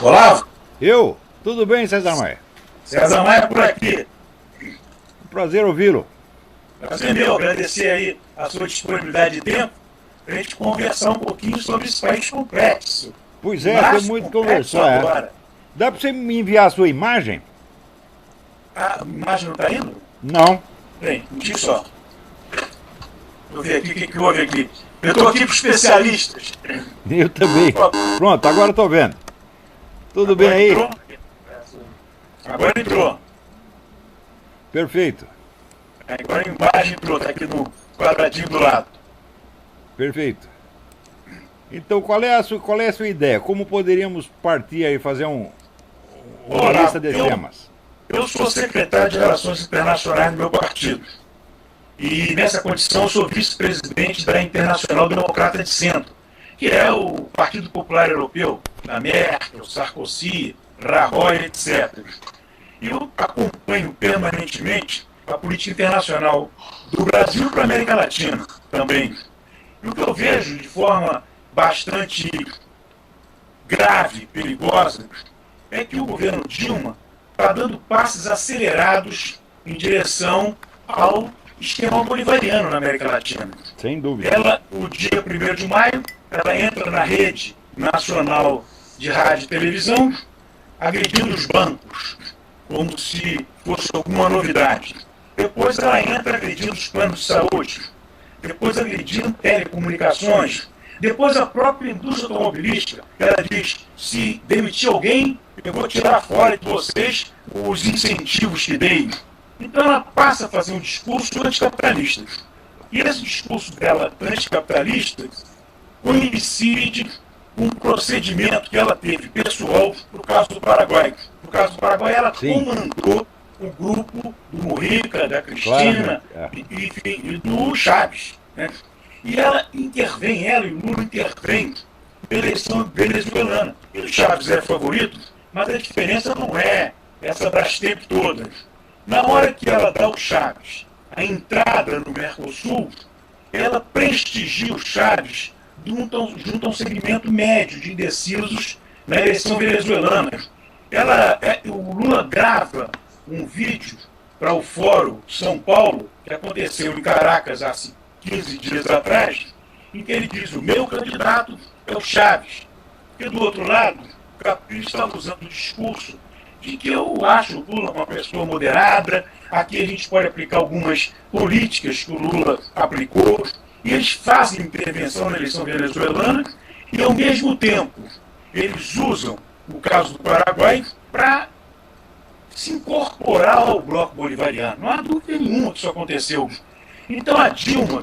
Olavo, Eu? Tudo bem, César Maia? César Maia por aqui. Um prazer ouvi-lo. Prazer meu, agradecer aí a sua disponibilidade de tempo para a gente conversar um pouquinho sobre esse país complexo. Pois é, tem Mais muito que complexo conversar. É. agora. Dá pra você me enviar a sua imagem? A imagem não está indo? Não. Bem, um dia só. Deixa eu ver aqui o que houve aqui. Eu estou aqui para os especialistas. Eu também. Pronto, agora eu tô vendo. Tudo bem Agora aí? entrou? Agora entrou. Perfeito, Agora a imagem entrou, está aqui no quadradinho do lado. perfeito. Então, qual é a sua ideia? Como poderíamos partir aí, fazer uma lista Olavo, de eu temas? Eu sou secretário de Relações Internacionais do meu partido. E nessa condição eu sou vice-presidente da Internacional Democrata de Centro, que é o Partido Popular Europeu, da Merkel, Sarkozy, Rajoy, etc. E eu acompanho permanentemente a política internacional do Brasil para a América Latina também. E o que eu vejo de forma bastante grave, perigosa, é que o governo Dilma está dando passos acelerados em direção ao esquema bolivariano na América Latina. Sem dúvida. Ela, o dia 1º de maio, ela entra na rede nacional de rádio e televisão, agredindo os bancos, como se fosse alguma novidade. Depois ela entra agredindo os planos de saúde, depois agredindo telecomunicações, depois a própria indústria automobilística, ela diz, se demitir alguém, eu vou tirar fora de vocês os incentivos que dei. Então ela passa a fazer um discurso anticapitalista. E esse discurso dela anticapitalista coincide com um procedimento que ela teve pessoal no caso do Paraguai. No caso do Paraguai, ela comandou o grupo do Mujica, da Cristina e do Chaves. Né? E ela intervém, ela e o Lula intervêm na eleição venezuelana. E o Chaves é favorito, mas a diferença não é essa Brastemp toda. Na hora que ela dá o Chaves a entrada no Mercosul, ela prestigia o Chaves junto a um segmento médio de indecisos na eleição venezuelana. O Lula grava um vídeo para o Fórum São Paulo, que aconteceu em Caracas há 15 dias atrás, em que ele diz, o meu candidato é o Chaves. E do outro lado, o Capricho está usando o discurso de que eu acho o Lula uma pessoa moderada, aqui a gente pode aplicar algumas políticas que o Lula aplicou, e eles fazem intervenção na eleição venezuelana, e ao mesmo tempo eles usam o caso do Paraguai para se incorporar ao bloco bolivariano. Não há dúvida nenhuma que isso aconteceu. Então a Dilma,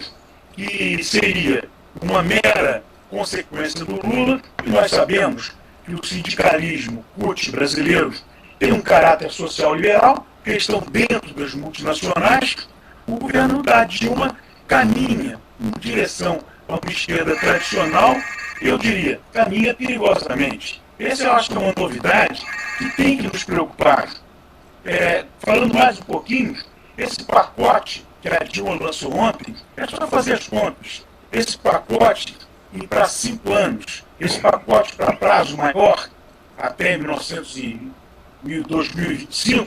que seria uma mera consequência do Lula, e nós sabemos que o sindicalismo CUT brasileiro tem um caráter social liberal, que estão dentro das multinacionais, o governo da Dilma caminha em direção a uma esquerda tradicional, eu diria, caminha perigosamente. Essa eu acho que é uma novidade que tem que nos preocupar. Falando mais um pouquinho, esse pacote que a Dilma lançou ontem, é só fazer as contas. Esse pacote, para 5 anos, esse pacote para prazo maior, até 2025,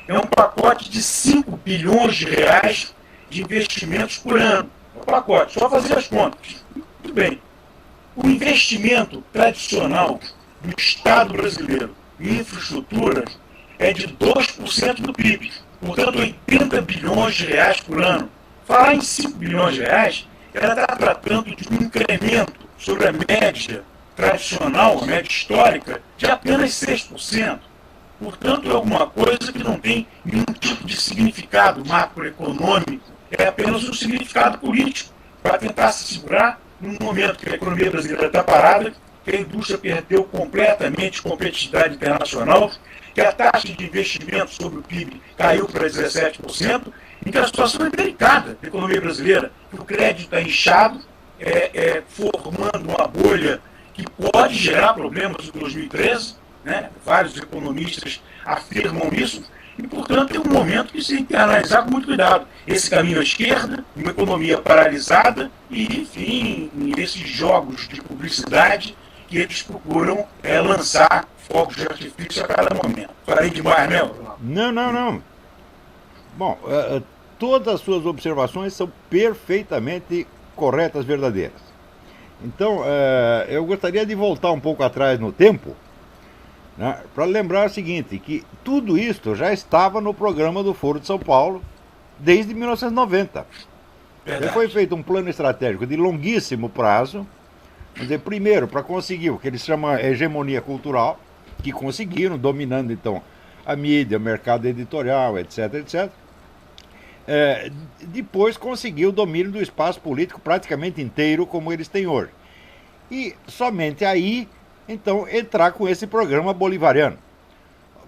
é um pacote de 5 bilhões de reais de investimentos por ano. É um pacote, só fazer as contas. Muito bem. O investimento tradicional do Estado brasileiro em infraestrutura é de 2% do PIB, portanto 80 bilhões de reais por ano. Falar em 5 bilhões de reais, ela está tratando de um incremento sobre a média tradicional, a média histórica, de apenas 6%. Portanto, é alguma coisa que não tem nenhum tipo de significado macroeconômico, é apenas um significado político, para tentar se segurar num momento que a economia brasileira está parada, que a indústria perdeu completamente competitividade internacional, que a taxa de investimento sobre o PIB caiu para 17%, em que a situação é delicada da economia brasileira, que o crédito está inchado, formando uma bolha que pode gerar problemas em 2013, né? Vários economistas afirmam isso, e, portanto, é um momento que se tem que analisar com muito cuidado. Esse caminho à esquerda, uma economia paralisada e, enfim, esses jogos de publicidade que eles procuram lançar fogos de artifício a cada momento. Falei demais, né? Não, não, não. Bom, todas as suas observações são perfeitamente corretas, verdadeiras. Então, eu gostaria de voltar um pouco atrás no tempo, né, para lembrar o seguinte, que tudo isto já estava no programa do Foro de São Paulo desde 1990. Já foi feito um plano estratégico de longuíssimo prazo, vamos dizer, primeiro, para conseguir o que eles chamam de hegemonia cultural, que conseguiram, dominando então a mídia, o mercado editorial, etc, etc. Depois conseguiu o domínio do espaço político praticamente inteiro, como eles têm hoje. E somente aí, então, entrar com esse programa bolivariano.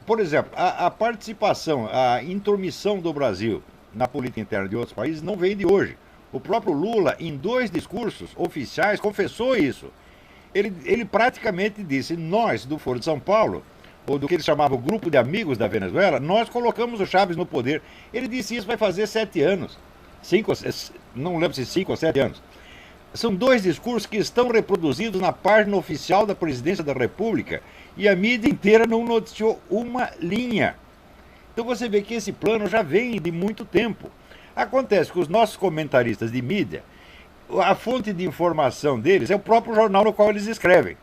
Por exemplo, a participação, a intromissão do Brasil na política interna de outros países não vem de hoje. O próprio Lula, em 2 discursos oficiais, confessou isso. Ele praticamente disse, nós do Foro de São Paulo, ou do que ele chamava o Grupo de Amigos da Venezuela, nós colocamos o Chávez no poder. Ele disse isso vai fazer 7 anos. Não lembro se 5 ou 7 anos. São 2 discursos que estão reproduzidos na página oficial da Presidência da República e a mídia inteira não noticiou uma linha. Então você vê que esse plano já vem de muito tempo. Acontece que os nossos comentaristas de mídia, a fonte de informação deles é o próprio jornal no qual eles escrevem.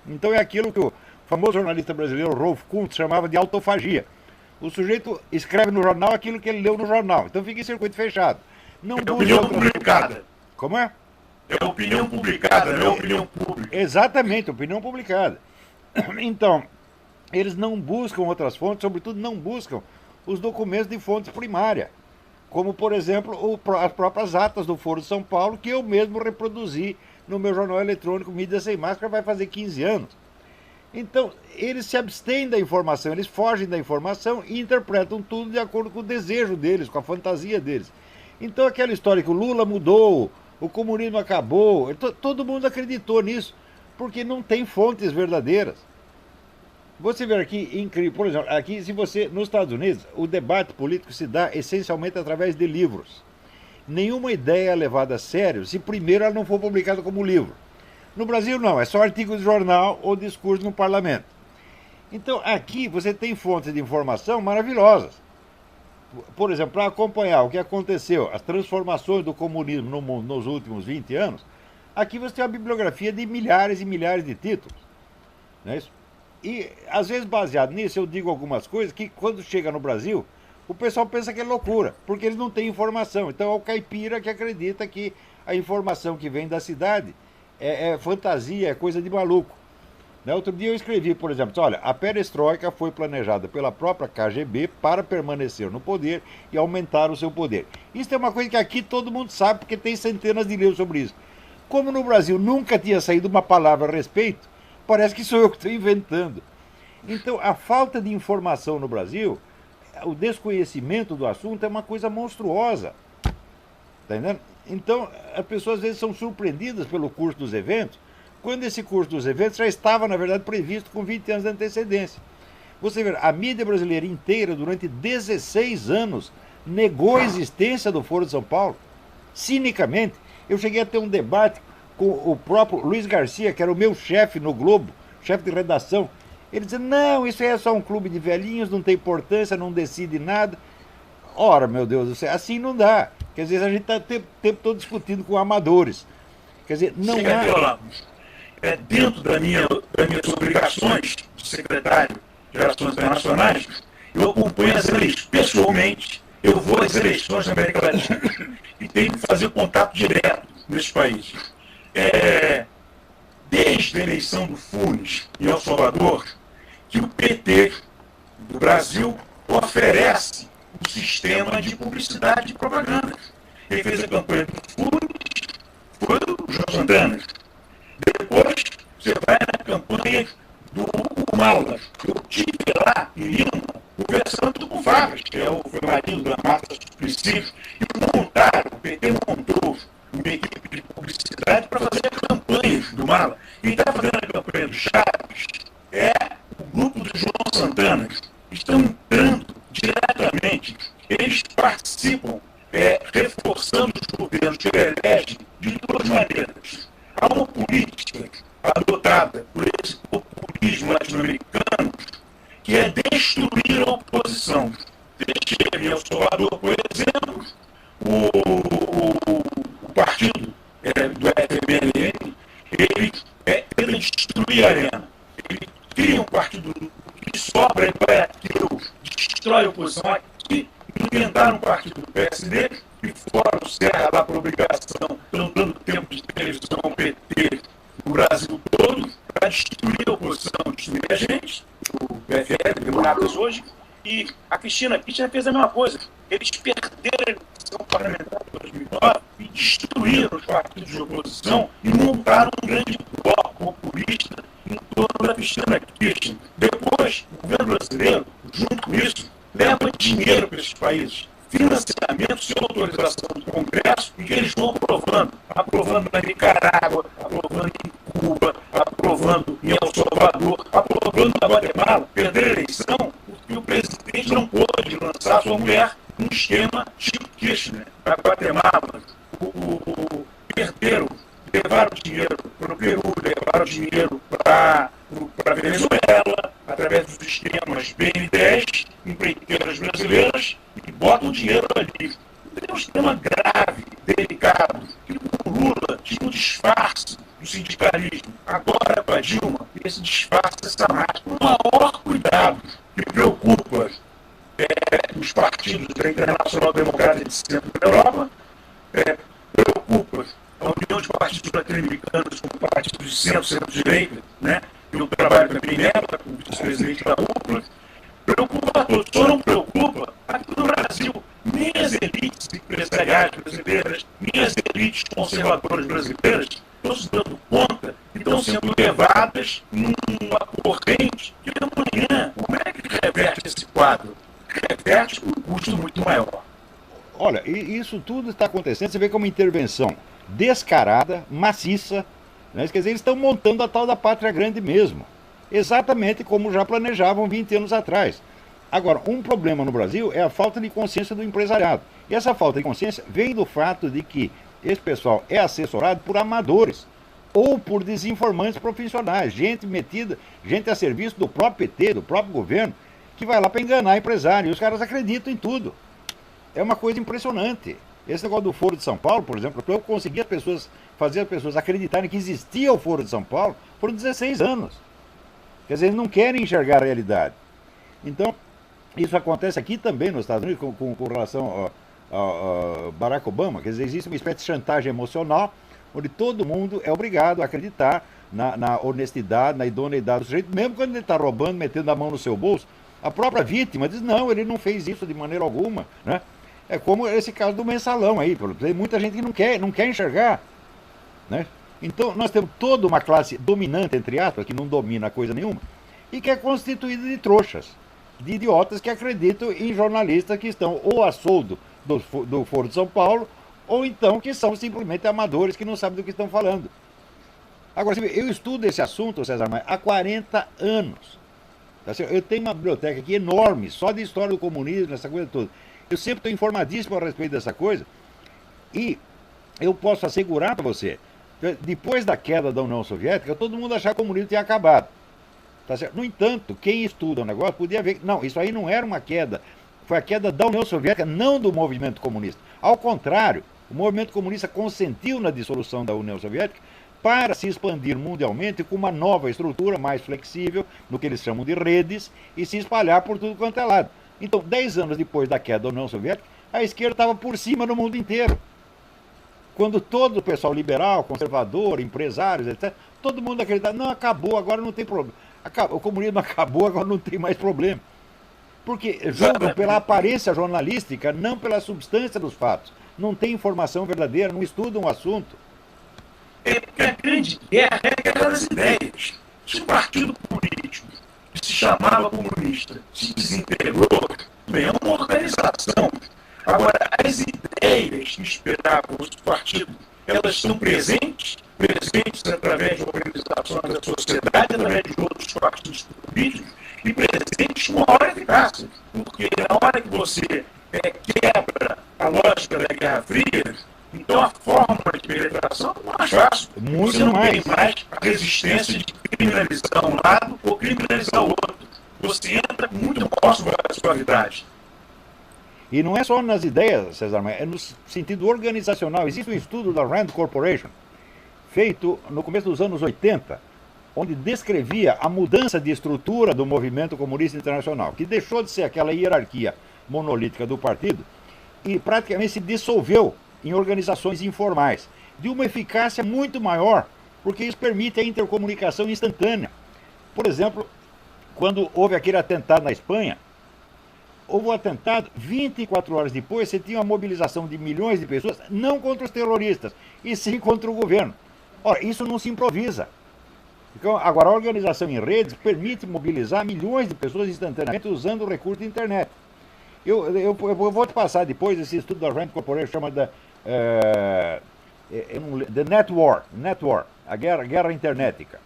Então é aquilo que o famoso jornalista brasileiro Rolf Kuntz chamava de autofagia. O sujeito escreve no jornal aquilo que ele leu no jornal. Então fica em circuito fechado. Não é opinião publicada. Como é? É opinião publicada, não é opinião pública. Exatamente, opinião publicada. Então, eles não buscam outras fontes, sobretudo não buscam os documentos de fontes primárias. Como, por exemplo, as próprias atas do Foro de São Paulo, que eu mesmo reproduzi no meu jornal eletrônico Mídia Sem Máscara, vai fazer 15 anos. Então, eles se abstêm da informação, eles fogem da informação e interpretam tudo de acordo com o desejo deles, com a fantasia deles. Então, aquela história que o Lula mudou, o comunismo acabou, todo mundo acreditou nisso, porque não tem fontes verdadeiras. Você vê aqui, incrível, por exemplo, aqui se você, nos Estados Unidos, o debate político se dá essencialmente através de livros. Nenhuma ideia é levada a sério se primeiro ela não for publicada como livro. No Brasil não, é só artigo de jornal ou discurso no parlamento. Então aqui você tem fontes de informação maravilhosas. Por exemplo, para acompanhar o que aconteceu, as transformações do comunismo no mundo nos últimos 20 anos, aqui você tem uma bibliografia de milhares e milhares de títulos. Não é isso? E, às vezes, baseado nisso, eu digo algumas coisas que, quando chega no Brasil, o pessoal pensa que é loucura, porque eles não têm informação. Então, é o caipira que acredita que a informação que vem da cidade é fantasia, é coisa de maluco. Outro dia eu escrevi, por exemplo, olha, a perestroika foi planejada pela própria KGB para permanecer no poder e aumentar o seu poder. Isso é uma coisa que aqui todo mundo sabe, porque tem centenas de livros sobre isso. Como no Brasil nunca tinha saído uma palavra a respeito, parece que sou eu que estou inventando. Então, a falta de informação no Brasil, o desconhecimento do assunto é uma coisa monstruosa. Está entendendo? Então, as pessoas às vezes são surpreendidas pelo curso dos eventos, quando esse curso dos eventos já estava, na verdade, previsto com 20 anos de antecedência. Você vê, a mídia brasileira inteira, durante 16 anos, negou a existência do Foro de São Paulo, cinicamente. Eu cheguei a ter um debate com o próprio Luiz Garcia, que era o meu chefe no Globo, chefe de redação. Ele dizia, não, isso aí é só um clube de velhinhos, não tem importância, não decide nada. Ora, meu Deus do céu, assim não dá. Quer dizer, a gente está o tempo todo discutindo com amadores. Quer dizer, não há... Dentro das minhas obrigações de secretário de Relações Internacionais, eu acompanho as eleições, pessoalmente, eu vou às eleições na América Latina e tenho que fazer contato direto nesses países. Desde a eleição do Funes em El Salvador, que o PT do Brasil oferece um sistema de publicidade e propaganda. Ele fez a campanha do Funes, foi o João Santana. Depois, você vai na campanha do Humala. Eu estive lá em Lima, conversando com o Vargas, que é o marido da Marta Suplicy, e o PT montou uma equipe de publicidade para fazer a campanha do Mala. Quem está fazendo a campanha do Chaves é o grupo do João Santana. Estão entrando diretamente. Eles participam, reforçando os governos que ele elege de duas maneiras. Há uma política adotada por esse populismo latino-americano encerra lá por obrigação, dando tempo de televisão ao PT no Brasil todo, para destruir a oposição, destruir a gente, o PFL, Democratas hoje, e a Cristina fez a mesma coisa. Eles perderam a eleição parlamentar de 2009 e destruíram os partidos de oposição e montaram um grande bloco populista em torno da Cristina Kirchner. Depois, o governo brasileiro, junto com isso, leva dinheiro para esses países, financiamento sem autorização do Congresso, e que eles vão aprovando na Nicarágua, aprovando em Cuba, aprovando em El Salvador, aprovando na Guatemala. Perderam a eleição porque o presidente não pôde lançar sua mulher num esquema tipo Kirchner para Guatemala. Perderam, levaram dinheiro para o Peru, levaram dinheiro para a Venezuela, através dos esquemas BN10, empreiteiras brasileiras, e botam o dinheiro ali. É um esquema grave, delicado, que com Lula tinha um disfarce do sindicalismo. Agora, com a Dilma, esse disfarce, essa máscara, o maior cuidado que preocupa os partidos da Internacional Democrática de Centro da Europa, preocupa a União de Partidos Latino-Americanos como partidos de centro-direita, né? Eu trabalho também nela, como vice-presidente da UPLA, preocupa a todos. Só não preocupa aqui no Brasil, nem as elites empresariais brasileiras, nem as elites conservadoras brasileiras estão se dando conta que estão sendo levadas numa corrente que amanhã, como é que reverte esse quadro? Reverte com um custo muito maior. Olha, e isso tudo está acontecendo, você vê que é uma intervenção descarada, maciça, né? Quer dizer, eles estão montando a tal da pátria grande mesmo, exatamente como já planejavam 20 anos atrás. Agora, um problema no Brasil é a falta de consciência do empresariado. E essa falta de consciência vem do fato de que esse pessoal é assessorado por amadores ou por desinformantes profissionais, gente metida, gente a serviço do próprio PT, do próprio governo, que vai lá para enganar empresário. E os caras acreditam em tudo. É uma coisa impressionante. Esse negócio do Foro de São Paulo, por exemplo, para eu conseguir fazer as pessoas acreditarem que existia o Foro de São Paulo, foram 16 anos. Quer dizer, eles não querem enxergar a realidade. Então, isso acontece aqui também nos Estados Unidos com relação ao Barack Obama. Quer dizer, existe uma espécie de chantagem emocional, onde todo mundo é obrigado a acreditar na honestidade, na idoneidade do sujeito, mesmo quando ele está roubando, metendo a mão no seu bolso. A própria vítima diz, não, ele não fez isso de maneira alguma, né? É como esse caso do mensalão aí, tem muita gente que não quer enxergar, né? Então nós temos toda uma classe dominante, entre aspas, que não domina coisa nenhuma, e que é constituída de trouxas, de idiotas que acreditam em jornalistas que estão ou a soldo do Foro de São Paulo, ou então que são simplesmente amadores que não sabem do que estão falando. Agora, eu estudo esse assunto, César Maia, há 40 anos. Eu tenho uma biblioteca aqui enorme, só de história do comunismo, essa coisa toda. Eu sempre estou informadíssimo a respeito dessa coisa. E eu posso assegurar para você, depois da queda da União Soviética, todo mundo achava que o comunismo tinha acabado. Tá certo? No entanto, quem estuda o negócio podia ver que, não, isso aí não era uma queda. Foi a queda da União Soviética, não do movimento comunista. Ao contrário, o movimento comunista consentiu na dissolução da União Soviética para se expandir mundialmente com uma nova estrutura mais flexível, no que eles chamam de redes, e se espalhar por tudo quanto é lado. Então, 10 anos depois da queda da União Soviética, a esquerda estava por cima no mundo inteiro. Quando todo o pessoal liberal, conservador, empresários, etc., todo mundo acreditava, não, acabou, agora não tem problema. O comunismo acabou, agora não tem mais problema. Porque julgam pela aparência jornalística, não pela substância dos fatos. Não tem informação verdadeira, não estudam o assunto. É porque a grande guerra é a guerra das ideias. Se um partido político que se chamava comunista se desintegrou, bem, é uma organização. Agora, as ideias que esperavam os partidos, elas estão presentes através de organizações da sociedade, através de outros partidos políticos, e presentes com maior eficácia. Porque na hora que você quebra a lógica da Guerra Fria, então a forma de penetração é mais fácil. Muito você não mais. tem mais a resistência de criminalizar um lado ou criminalizar o outro. Você entra com muito maior suavidade. E não é só nas ideias, César Maia, é no sentido organizacional. Existe um estudo da Rand Corporation, feito no começo dos anos 80, onde descrevia a mudança de estrutura do movimento comunista internacional, que deixou de ser aquela hierarquia monolítica do partido e praticamente se dissolveu em organizações informais, de uma eficácia muito maior, porque isso permite a intercomunicação instantânea. Por exemplo, quando houve aquele atentado na Espanha, houve um atentado, 24 horas depois você tinha uma mobilização de milhões de pessoas, não contra os terroristas, e sim contra o governo. Ora, isso não se improvisa. Então, agora, a organização em redes permite mobilizar milhões de pessoas instantaneamente usando o recurso da internet. Eu vou te passar depois esse estudo da Rand Corporation, chama da The Net War, a guerra internetica.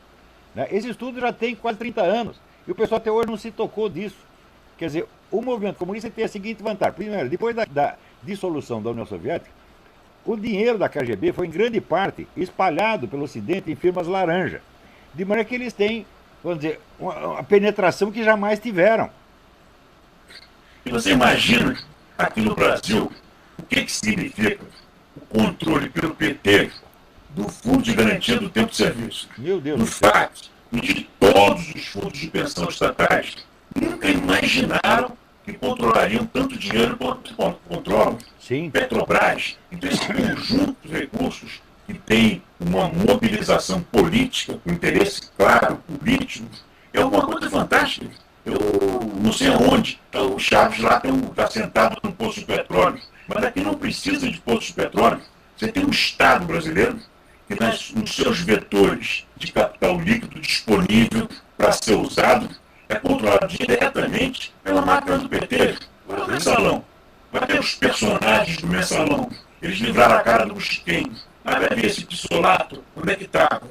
Né? Esse estudo já tem quase 30 anos, e o pessoal até hoje não se tocou disso. Quer dizer, o movimento comunista tem a seguinte vantagem. Primeiro, depois da dissolução da União Soviética, o dinheiro da KGB foi em grande parte espalhado pelo Ocidente em firmas laranja. De maneira que eles têm, vamos dizer, uma penetração que jamais tiveram. E você imagina, aqui no Brasil, o que significa o controle pelo PT do Fundo de Garantia do Tempo de Serviço? Meu Deus do FAC e de todos os fundos de pensão estatais, nunca imaginaram que controlariam tanto dinheiro quanto controlam. Sim. Petrobras. Então, esse conjunto de recursos que tem uma mobilização política, com interesse claro, político, é alguma coisa fantástica. Eu não sei aonde, o Chaves lá está sentado no poço de petróleo, mas aqui não precisa de poço de petróleo. Você tem um Estado brasileiro que nos seus vetores de capital líquido disponível para ser usado, é controlado diretamente pela máquina do PT. Olha o Mensalão. Vai ter os personagens do Mensalão. Eles livraram a cara do Busquem. Vai ver esse pissolato, onde é que estava?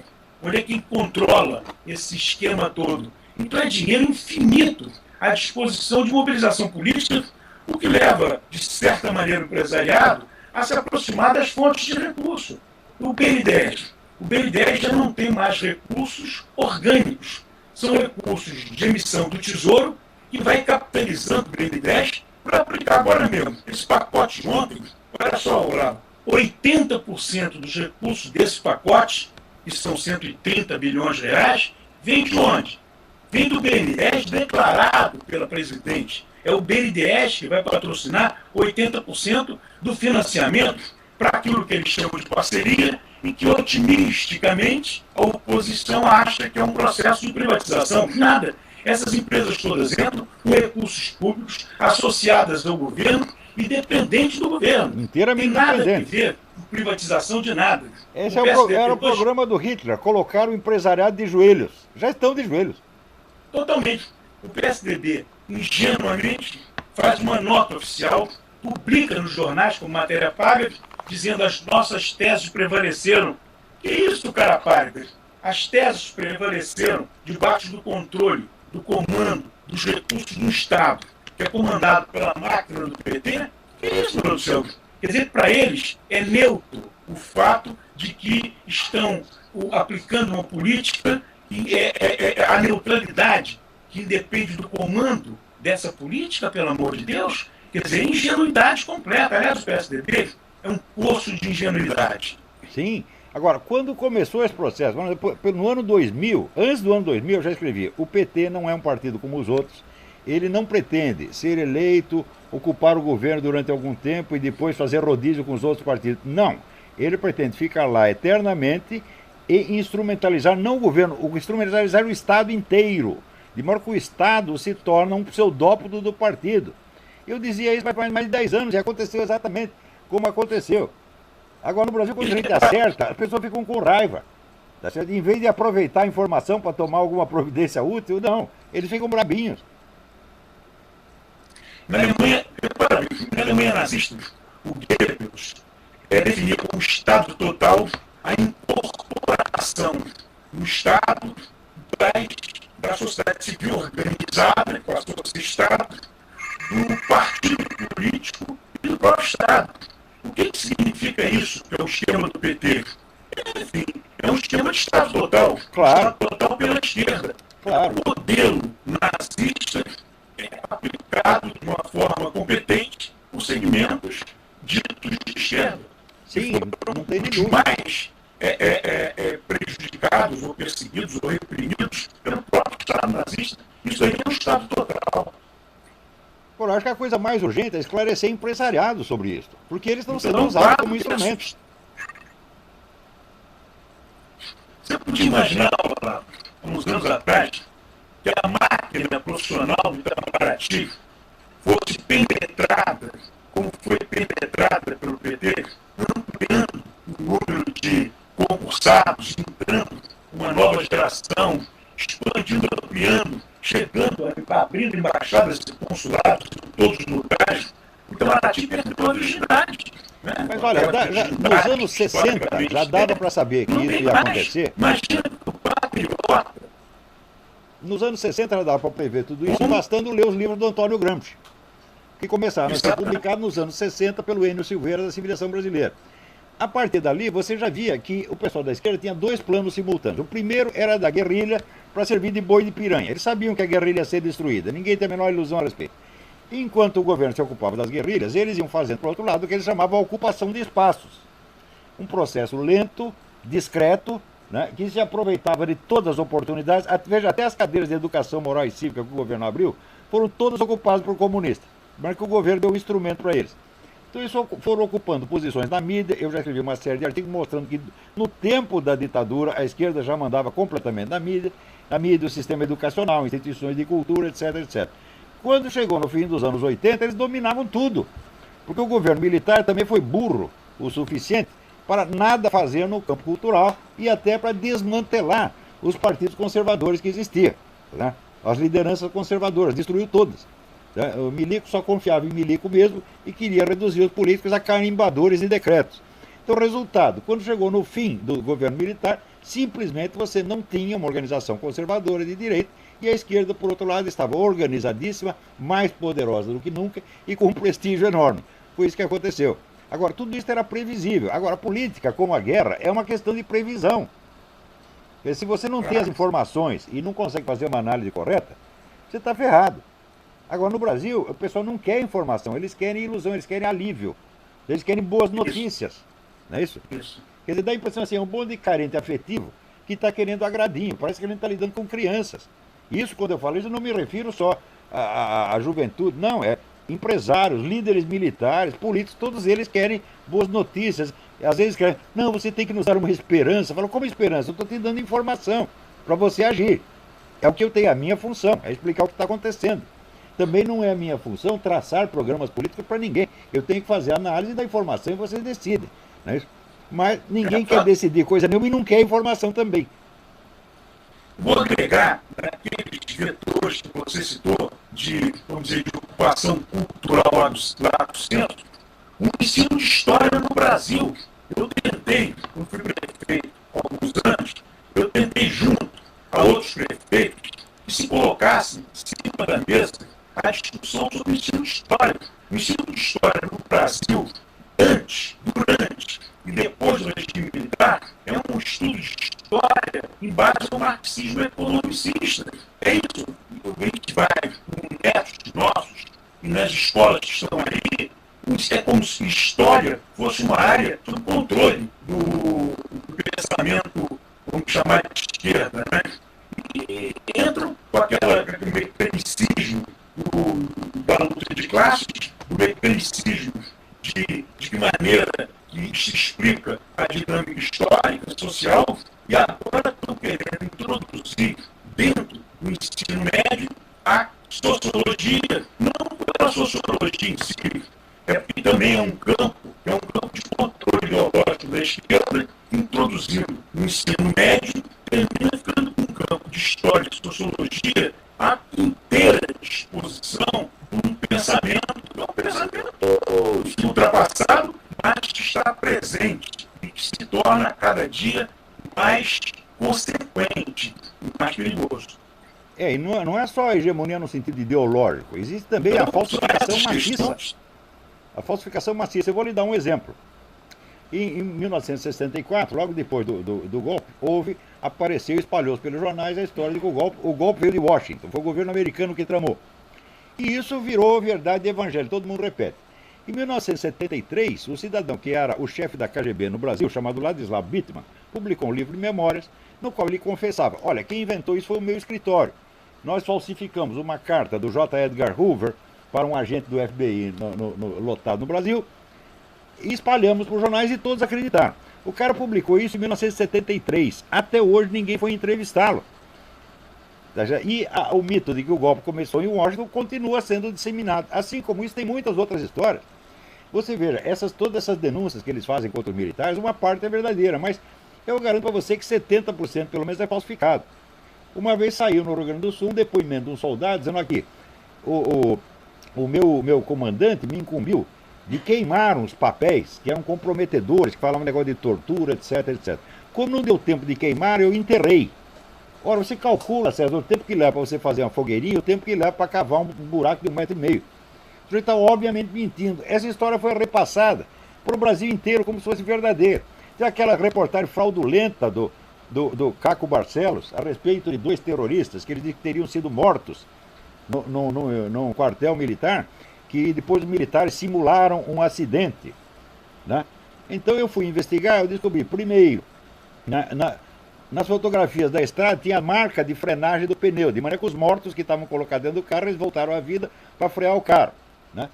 Onde é que controla esse esquema todo? Então é dinheiro infinito à disposição de mobilização política, o que leva, de certa maneira, o empresariado a se aproximar das fontes de recurso. O BNDES. O BNDES já não tem mais recursos orgânicos. São recursos de emissão do Tesouro que vai capitalizando o BNDES para aplicar agora mesmo. Esse pacote de ontem, olha só, Olavo, 80% dos recursos desse pacote, que são 130 bilhões de reais, vem de onde? Vem do BNDES declarado pela presidente. É o BNDES que vai patrocinar 80% do financiamento para aquilo que eles chamam de parceria e que otimisticamente a oposição acha que é um processo de privatização. Nada. Essas empresas todas entram com recursos públicos associadas ao governo e dependentes do governo. Inteiramente tem nada dependente. a ver com privatização de nada. Esse era o programa do Hitler, colocar o empresariado de joelhos. Já estão de joelhos. Totalmente. O PSDB, ingenuamente, faz uma nota oficial, publica nos jornais como matéria paga, dizendo as nossas teses prevaleceram. Que isso, cara paga? As teses prevaleceram debaixo do controle, do comando, dos recursos do Estado, que é comandado pela máquina do PT. Que isso, meu Deus do céu? Quer dizer, para eles é neutro o fato de que estão aplicando uma política e a neutralidade que independe do comando dessa política, pelo amor de Deus, quer dizer, ingenuidade completa. Aliás, o PSDB é um poço de ingenuidade. Sim. Agora, quando começou esse processo, no ano 2000, antes do ano 2000, eu já escrevi, o PT não é um partido como os outros, ele não pretende ser eleito, ocupar o governo durante algum tempo e depois fazer rodízio com os outros partidos. Não, ele pretende ficar lá eternamente e instrumentalizar, não o governo, instrumentalizar o Estado inteiro, de modo que o Estado se torna um pseudópodo do partido. Eu dizia isso faz mais de 10 anos e aconteceu exatamente como aconteceu. Agora, no Brasil, quando a gente acerta, as pessoas ficam com raiva. Tá certo? Em vez de aproveitar a informação para tomar alguma providência útil, não. Eles ficam brabinhos. Na Alemanha nazista, o Goebbels definia como Estado total a incorporação no Estado da sociedade civil organizada, com a sua Estado, do partido político e do próprio Estado. O que significa isso, que é o esquema do PT? Enfim, é um esquema de Estado total. Claro. Estado total pela esquerda. Claro. O modelo nazista é aplicado de uma forma competente por segmentos ditos de esquerda. Sim, não tem os nenhum. mais prejudicados ou perseguidos ou reprimidos pelo próprio Estado nazista. Isso aí é um Estado total. Agora, eu acho que a coisa mais urgente é esclarecer empresariado sobre isso, porque eles estão sendo Então, usados claro como que instrumentos. Você podia imaginar, uns anos atrás, que a máquina profissional de Itamaraty fosse penetrada, como foi penetrada pelo PT, ampliando o número de concursados, entrando uma nova geração, expandindo, ampliando, chegando, abrindo embaixadas e consulados em todos os lugares. Então, a Itamaraty perdeu a virgindade. Né? Mas olha, nos anos 60 já dava para saber que isso ia acontecer. Imagina o patriota. Nos anos 60 já dava para prever tudo isso, bastando ler os livros do Antônio Gramsci, que começaram a ser publicados nos anos 60 pelo Enio Silveira da Civilização Brasileira. A partir dali, você já via que o pessoal da esquerda tinha dois planos simultâneos. O primeiro era da guerrilha para servir de boi de piranha. Eles sabiam que a guerrilha ia ser destruída, ninguém tem a menor ilusão a respeito. Enquanto o governo se ocupava das guerrilhas, eles iam fazendo, por outro lado, o que eles chamavam de ocupação de espaços. Um processo lento, discreto, né, que se aproveitava de todas as oportunidades. Veja, até as cadeiras de educação moral e cívica que o governo abriu foram todas ocupadas por comunistas, mas que o governo deu um instrumento para eles. Então eles foram ocupando posições na mídia. Eu já escrevi uma série de artigos mostrando que no tempo da ditadura a esquerda já mandava completamente na mídia, o sistema educacional, instituições de cultura, etc, etc. Quando chegou no fim dos anos 80, eles dominavam tudo, porque o governo militar também foi burro o suficiente para nada fazer no campo cultural e até para desmantelar os partidos conservadores que existiam, né? As lideranças conservadoras, destruiu todas. Né? O Milico só confiava em Milico mesmo e queria reduzir os políticos a carimbadores e decretos. Então, resultado, quando chegou no fim do governo militar, simplesmente você não tinha uma organização conservadora de direita e a esquerda, por outro lado, estava organizadíssima, mais poderosa do que nunca e com um prestígio enorme. Foi isso que aconteceu. Agora, tudo isso era previsível. Agora, a política, como a guerra, é uma questão de previsão. Porque se você não tem as informações e não consegue fazer uma análise correta, você está ferrado. Agora, no Brasil, o pessoal não quer informação, eles querem ilusão, eles querem alívio, eles querem boas notícias. Não é isso? Isso. Quer dizer, dá a impressão assim, é um bando de carente afetivo que está querendo agradinho, parece que a gente está lidando com crianças. Isso, quando eu falo isso, eu não me refiro só à juventude, não, é empresários, líderes militares, políticos, todos eles querem boas notícias. Às vezes querem, não, você tem que nos dar uma esperança. Eu falo, como esperança? Eu estou te dando informação para você agir. É o que eu tenho, a minha função, é explicar o que está acontecendo. Também não é a minha função traçar programas políticos para ninguém. Eu tenho que fazer a análise da informação e vocês decidem. Não é isso? Mas ninguém quer decidir coisa nenhuma e não quer informação também. Vou agregar naqueles vetores que você citou de, vamos dizer, de ocupação cultural lá do centro, o ensino de história no Brasil. Eu tentei, eu fui prefeito há alguns anos, eu tentei junto a outros prefeitos que se colocassem em cima da mesa a discussão sobre o ensino de história. O ensino de história no Brasil, antes, durante e depois do regime militar, é um estudo de história em base ao marxismo economicista. É isso. A gente vai com netos nossos e nas escolas que estão aí, é como se história fosse uma área sob controle do pensamento, vamos chamar de esquerda, né? E entram com aquele mecanicismo da luta de classes, do mecanicismo de que maneira que se explica a dinâmica histórica, social, e agora estão querendo introduzir dentro do ensino médio a sociologia, não pela sociologia em si, é porque também é um campo de controle ideológico da esquerda, introduzindo no ensino médio, termina ficando com um campo de história e sociologia à inteira disposição de um pensamento, ultrapassado, mas que está presente e que se torna cada dia mais consequente e mais perigoso. E não é só a hegemonia no sentido ideológico, existe também a falsificação maciça. A falsificação maciça. Eu vou lhe dar um exemplo. Em 1964, logo depois do golpe, apareceu e espalhou pelos jornais a história de que o golpe veio de Washington, foi o governo americano que tramou. E isso virou verdade evangelho, todo mundo repete. Em 1973, o cidadão que era o chefe da KGB no Brasil, chamado Ladislav Bittman, publicou um livro de memórias, no qual ele confessava, olha, quem inventou isso foi o meu escritório. Nós falsificamos uma carta do J. Edgar Hoover para um agente do FBI lotado no Brasil, e espalhamos para os jornais e todos acreditaram. O cara publicou isso em 1973. Até hoje ninguém foi entrevistá-lo. E o mito de que o golpe começou em Washington continua sendo disseminado. Assim como isso, tem muitas outras histórias. Você veja, todas essas denúncias que eles fazem contra os militares, uma parte é verdadeira, mas eu garanto para você que 70% pelo menos é falsificado. Uma vez saiu no Rio Grande do Sul um depoimento de um soldado dizendo aqui, o meu comandante me incumbiu de queimar uns papéis que eram comprometedores, que falavam um negócio de tortura, etc, etc. Como não deu tempo de queimar, eu enterrei. Ora, você calcula, César, o tempo que leva para você fazer uma fogueirinha, o tempo que leva para cavar um buraco de 1,5 metro. O senhor está obviamente mentindo. Essa história foi repassada para o Brasil inteiro como se fosse verdadeira. Tem aquela reportagem fraudulenta do Caco Barcelos a respeito de 2 terroristas que eles teriam sido mortos num quartel militar, que depois os militares simularam um acidente, né? Então eu fui investigar, eu descobri, primeiro, nas fotografias da estrada tinha a marca de frenagem do pneu, de maneira que os mortos que estavam colocados dentro do carro, eles voltaram à vida para frear o carro, né?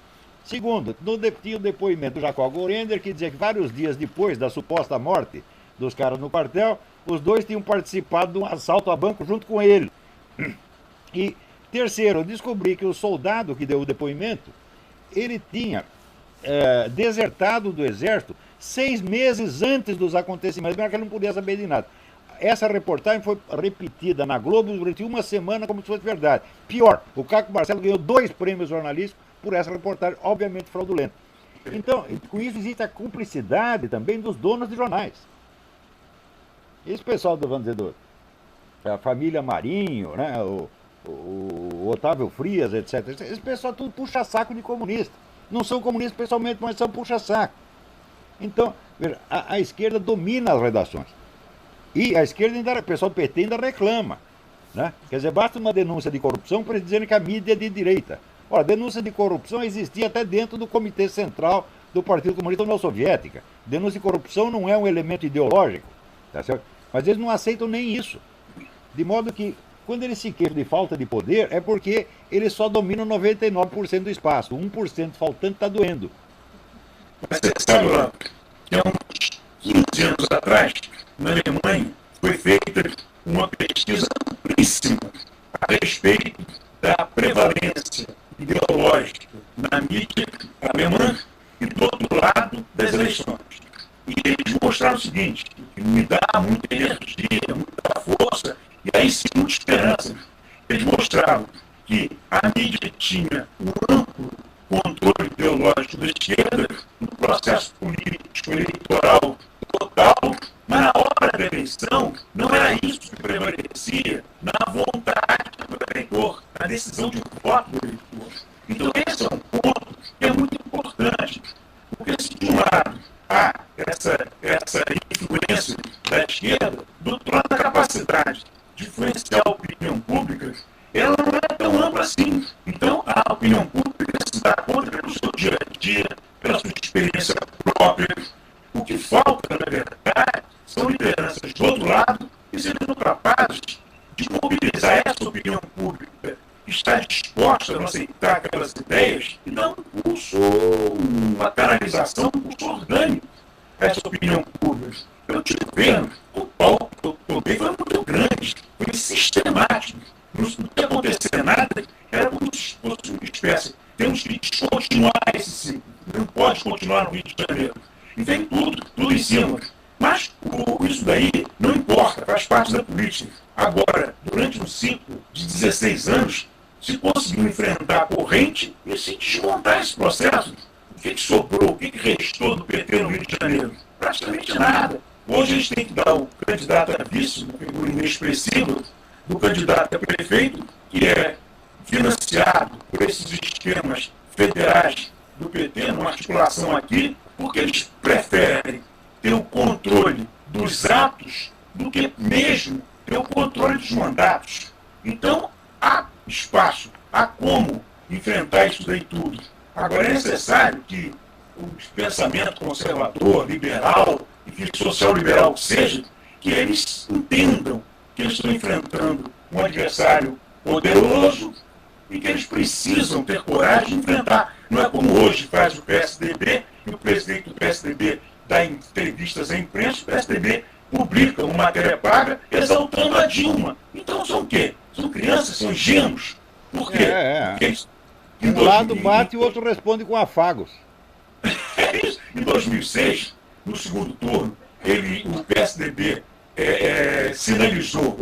Segundo, tinha o depoimento do Jacó Gorender, que dizia que vários dias depois da suposta morte dos caras no quartel, os 2 tinham participado de um assalto a banco junto com ele. E terceiro, eu descobri que o soldado que deu o depoimento, ele tinha desertado do exército 6 meses antes dos acontecimentos, mas que ele não podia saber de nada. Essa reportagem foi repetida na Globo durante uma semana como se fosse verdade. Pior, o Caco Barcelos ganhou 2 prêmios jornalísticos por essa reportagem, obviamente fraudulenta. Então, com isso existe a cumplicidade também dos donos de jornais. Esse pessoal, vamos dizer, a família Marinho, né, o Otávio Frias, etc. Esse pessoal tudo puxa saco de comunista. Não são comunistas pessoalmente, mas são puxa saco. Então, a esquerda domina as redações. E a esquerda o pessoal do PT ainda reclama, né? Quer dizer, basta uma denúncia de corrupção para eles dizerem que a mídia é de direita. Ora, denúncia de corrupção existia até dentro do Comitê Central do Partido Comunista União Soviética. Denúncia de corrupção não é um elemento ideológico, tá certo? Mas eles não aceitam nem isso. De modo que, quando eles se queixam de falta de poder, é porque eles só dominam 99% do espaço. 1% faltante está doendo. Você sabe lá que há uns 15 anos atrás, na Alemanha, foi feita uma pesquisa amplíssima a respeito da prevalência ideológica na mídia alemã e do outro lado das eleições. E eles mostraram o seguinte, que me dá muita energia, muita força, e aí sim muita esperança. Eles mostraram que a mídia tinha um amplo controle ideológico da esquerda no processo político eleitoral total, mas na hora da eleição não era isso que prevalecia na vontade do eleitor, na decisão de voto do eleitor. Então esse é um ponto que é muito importante, porque se de um lado há essa influência da esquerda, do outro lado a capacidade de influenciar a opinião pública, ela não é tão ampla assim. Então a opinião pública se dá conta pelo seu dia a dia, pela sua experiência própria. O que falta, na verdade, são lideranças do outro lado que sejam capazes de mobilizar essa opinião pública que está disposta a não aceitar aquelas ideias e dar um curso, uma canalização, um curso orgânico a essa opinião pública. Eu te vendo, o palco que eu tomei foi muito grande, foi sistemático. Não ia acontecer nada, era como se fosse uma espécie. Temos que descontinuar esse ciclo. Não pode continuar no Rio de Janeiro. E vem tudo em cima. Mas isso daí não importa, faz parte da política. Agora, durante um ciclo de 16 anos, se conseguiu enfrentar a corrente e se desmontar esse processo, o que sobrou, o que restou do PT no Rio de Janeiro? Praticamente nada. Hoje eles têm que dar o candidato a vice, uma figura inexpressiva, do candidato a prefeito, que é financiado por esses esquemas federais do PT, numa articulação aqui, porque eles preferem ter o controle dos atos do que mesmo ter o controle dos mandatos. Então, há espaço, há como enfrentar isso daí tudo. Agora, é necessário que o pensamento conservador, liberal, e que social-liberal seja, que eles entendam que eles estão enfrentando um adversário poderoso, e que eles precisam ter coragem de enfrentar. Não é como hoje faz o PSDB, e o presidente do PSDB dá entrevistas à imprensa, o PSDB publica uma matéria paga exaltando a Dilma. Então são o quê? São crianças, são ingênuos. Por quê? Um lado bate e o outro responde com afagos. É isso. Em 2006, no segundo turno, o PSDB sinalizou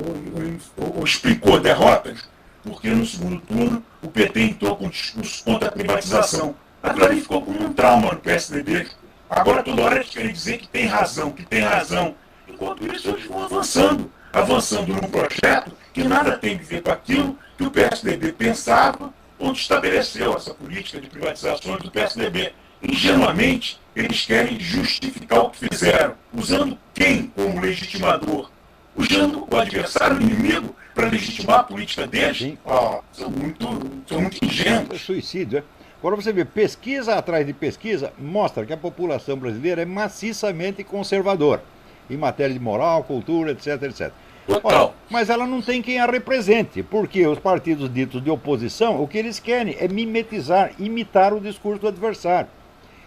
ou explicou derrotas, porque no segundo turno o PT entrou com discurso contra a privatização. Aquilo ali ficou como um trauma no PSDB. Agora toda hora eles querem dizer que tem razão, que tem razão. Enquanto isso eles vão avançando num projeto que nada tem a ver com aquilo que o PSDB pensava quando estabeleceu essa política de privatizações do PSDB. Ingenuamente, eles querem justificar o que fizeram, usando quem como legitimador? Usando o adversário, o inimigo, para legitimar a política deles? São muito ingênuos. É suicídio, é? Agora você vê, pesquisa atrás de pesquisa mostra que a população brasileira é maciçamente conservadora, em matéria de moral, cultura, etc, etc. Ora, mas ela não tem quem a represente, porque os partidos ditos de oposição, o que eles querem é mimetizar, imitar o discurso do adversário,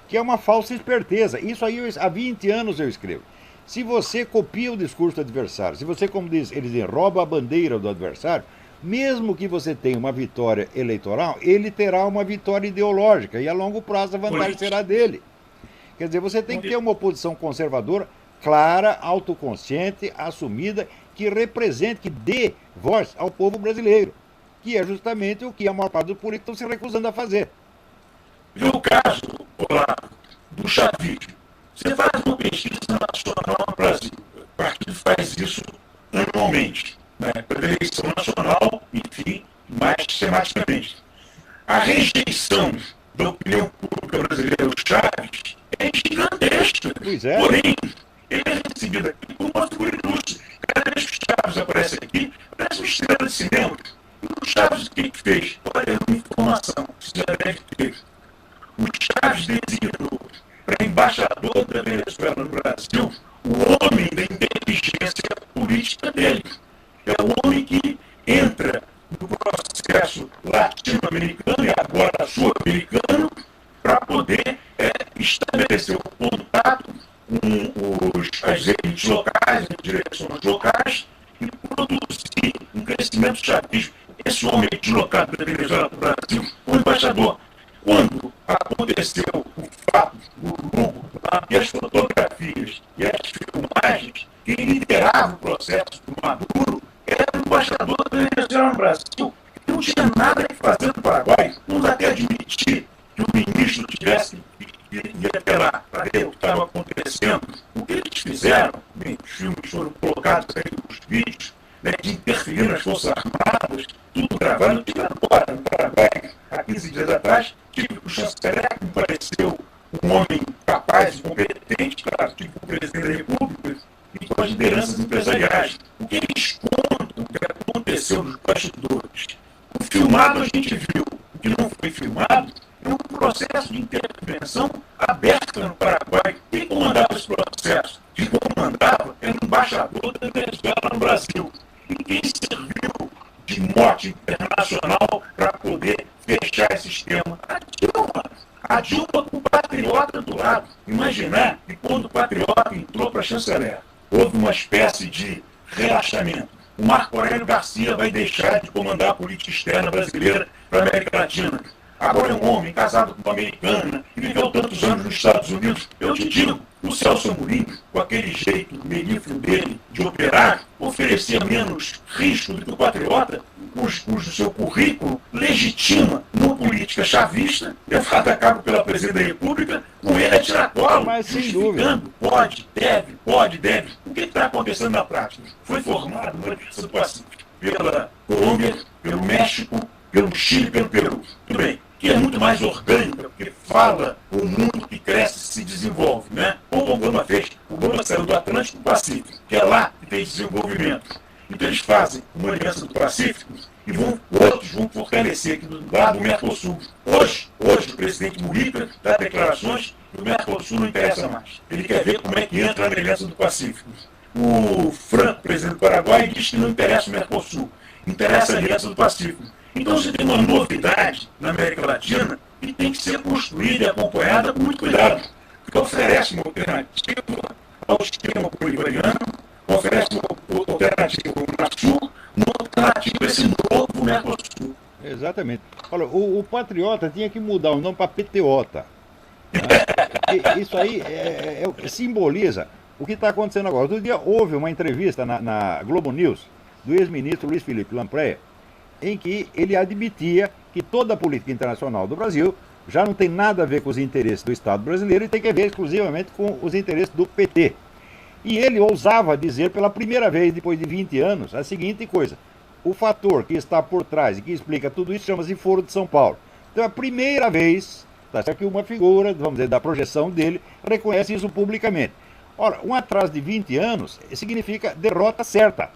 que é uma falsa esperteza. Isso aí há 20 anos eu escrevo. Se você copia o discurso do adversário, se você, como eles dizem, rouba a bandeira do adversário, mesmo que você tenha uma vitória eleitoral, ele terá uma vitória ideológica, e a longo prazo a vantagem será dele. Quer dizer, você tem que ter uma oposição conservadora, clara, autoconsciente, assumida, que represente, que dê voz ao povo brasileiro, que é justamente o que a maior parte dos políticos estão se recusando a fazer. E o caso, do chavismo. Você faz uma pesquisa nacional no Brasil. O partido faz isso anualmente, né? Pela eleição nacional, enfim, mais sistematicamente. A rejeição da opinião pública brasileira ao Chaves é gigantesca. Pois é. Porém, ele é recebido aqui como uma figura ilustre. Cada vez que o Chaves aparece aqui, parece uma estrela de cinema. E o Chaves o que fez? Olha, uma informação que você já deve ter. O Chaves designou para embaixador da Venezuela no Brasil o homem da inteligência política dele. É o homem que entra no processo latino-americano e agora sul-americano para poder estabelecer o contato com as elites locais, as direções locais e produzir um crescimento chavismo. Esse homem deslocado da Venezuela para o Brasil foi embaixador. Quando aconteceu o fato do Lugo, as fotografias e as filmagens, quem liderava o processo do Maduro era o embaixador da Venezuela no Brasil, que não tinha nada que fazer no Paraguai. Vamos até admitir que o ministro tivesse que ir até lá para ver o que estava acontecendo. O que eles fizeram, bem, os filmes foram colocados aí nos vídeos, né, de interferir nas Forças Armadas, tudo gravado, tiraram fora no Paraguai. Há 15 dias atrás, tive o chanceler, que me pareceu um homem capaz e competente, claro, tipo o presidente da República, e com as lideranças empresariais. O que eles contam, o que aconteceu nos bastidores. O filmado a gente viu, o que não foi filmado é um processo de intervenção aberta no Paraguai. Quem comandava esse processo? Quem comandava era o embaixador da Venezuela no Brasil. E quem serviu de mote internacional para poder fechar esse esquema? A Dilma com o Patriota do lado. Imaginar que quando o Patriota entrou para a chanceler, houve uma espécie de relaxamento. O Marco Aurélio Garcia vai deixar de comandar a política externa brasileira para a América Latina. Agora é um homem casado com uma americana e viveu tantos anos nos Estados Unidos. Eu te digo, o Celso Amorim, com aquele jeito melífluo dele de operar, oferecia menos risco do que o Patriota, cujo seu currículo legitima numa política chavista, levada a cabo pela Presidente da República, com ele a tiracolo, justificando, pode, deve. O que está acontecendo na prática? Foi formado no Aliança do Pacífico pela Colômbia, pelo México, pelo Chile e pelo Peru. Tudo bem. Que é muito mais orgânica, porque fala o mundo que cresce e se desenvolve, né? Como o Obama fez. O Obama saiu do Atlântico para o Pacífico, que é lá que tem desenvolvimento. Então eles fazem uma aliança do Pacífico e outros vão fortalecer aqui do lado do Mercosul. Hoje o presidente Mujica dá declarações que o Mercosul não interessa mais. Ele quer ver como é que entra na aliança do Pacífico. O Franco, presidente do Paraguai, diz que não interessa o Mercosul. Interessa a aliança do Pacífico. Então você tem uma novidade na América Latina que tem que ser construída e acompanhada com muito cuidado, porque oferece uma alternativa ao esquema bolivariano, oferece uma alternativa ao Unasul, uma alternativa a esse novo Mercosul. Exatamente. Olha, o Patriota tinha que mudar o nome para PTOTA. Né? Isso aí simboliza o que está acontecendo agora. Outro dia houve uma entrevista na Globo News do ex-ministro Luiz Felipe Lampreia, em que ele admitia que toda a política internacional do Brasil já não tem nada a ver com os interesses do Estado brasileiro e tem que ver exclusivamente com os interesses do PT. E ele ousava dizer pela primeira vez, depois de 20 anos, a seguinte coisa: o fator que está por trás e que explica tudo isso chama-se Foro de São Paulo. Então é a primeira vez, tá certo, que uma figura, vamos dizer, da projeção dele, reconhece isso publicamente. Ora, um atraso de 20 anos significa derrota certa.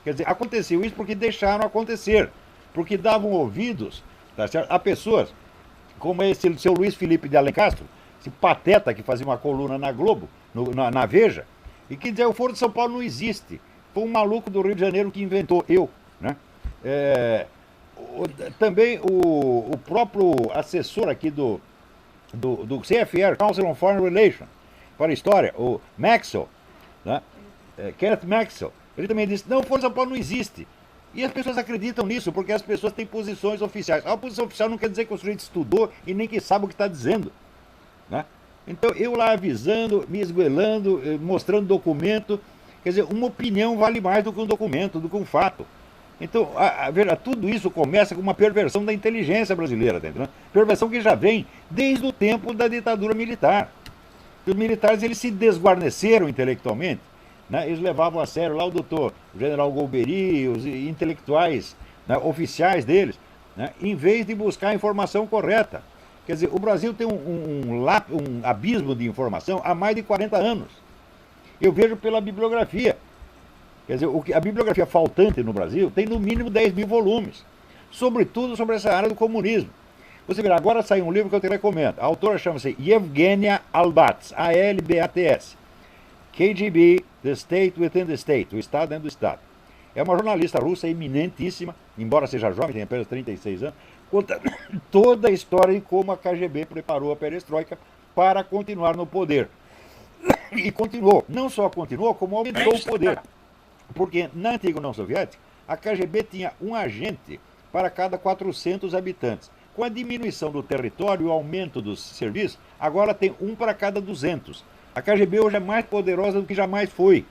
Quer dizer, aconteceu isso porque deixaram acontecer, porque davam ouvidos, tá certo, a pessoas como esse seu Luiz Felipe de Alencastro, esse pateta que fazia uma coluna na Globo, na Veja, e que dizia: o Foro de São Paulo não existe. Foi um maluco do Rio de Janeiro que inventou, eu. Né? Também o próprio assessor aqui do CFR, Council on Foreign Relations, para a história, o Maxwell, né? Kenneth Maxwell, ele também disse: não, o Foro de São Paulo não existe. E as pessoas acreditam nisso, porque as pessoas têm posições oficiais. A posição oficial não quer dizer que o sujeito estudou e nem que sabe o que está dizendo. Né? Então, eu lá avisando, me esgoelando, mostrando documento. Quer dizer, uma opinião vale mais do que um documento, do que um fato. Então, tudo isso começa com uma perversão da inteligência brasileira. Tá entendendo? Perversão que já vem desde o tempo da ditadura militar. Os militares, eles se desguarneceram intelectualmente. Né? Eles levavam a sério lá o general Golbery, os intelectuais, né, oficiais deles, né, em vez de buscar a informação correta. Quer dizer, o Brasil tem um abismo de informação há mais de 40 anos. Eu vejo pela bibliografia. Quer dizer, a bibliografia faltante no Brasil tem no mínimo 10 mil volumes, sobretudo sobre essa área do comunismo. Você verá, agora saiu um livro que eu te recomendo. A autora chama-se Yevgenia Albats, A-L-B-A-T-S. KGB, The State Within the State, o Estado dentro do Estado. É uma jornalista russa eminentíssima, embora seja jovem, tem apenas 36 anos, conta toda a história de como a KGB preparou a perestroika para continuar no poder. E continuou, não só continuou, como aumentou o poder. Porque na antiga União Soviética, a KGB tinha um agente para cada 400 habitantes. Com a diminuição do território e o aumento dos serviços, agora tem um para cada 200. A KGB hoje é mais poderosa do que jamais foi.